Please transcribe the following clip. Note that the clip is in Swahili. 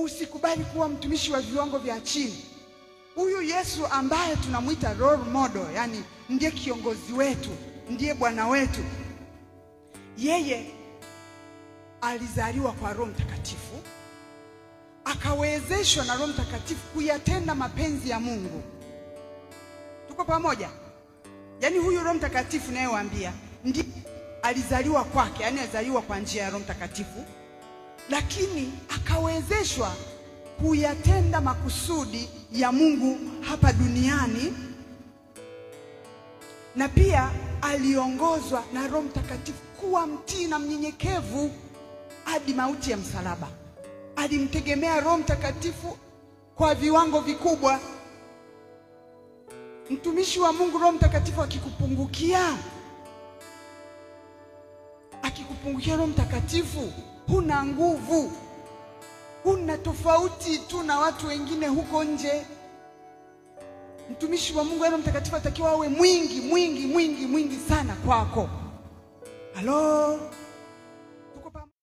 Usikubali kuwa mtumishi wa viwango vya chini. Huyu Yesu ambaye tunamuita role model, yani ndiye kiongozi wetu, ndiye Bwana wetu, yeye alizaliwa kwa Roho Mtakatifu, akawezeshwa na Roho Mtakatifu kuyatenda mapenzi ya Mungu. Tuko pamoja? Yani huyu Roho Mtakatifu naye waambia ndiye alizaliwa kwake, yani alizaliwa kwa njia ya Roho Mtakatifu, lakini akawezeshwa kuyatenda makusudi ya Mungu hapa duniani, na pia aliongozwa na Roho Mtakatifu kuwa mtii na mnyenyekevu hadi mauti ya msalaba. Alimtegemea Roho Mtakatifu kwa viwango vikubwa. Mtumishi wa Mungu, Roho Mtakatifu akikupungukia Roho Mtakatifu, huna nguvu, huna tofauti tu na watu wengine huko nje. Mtumishi wa Mungu, Roho Mtakatifu atakiwa awe mwingi sana kwako. Halo.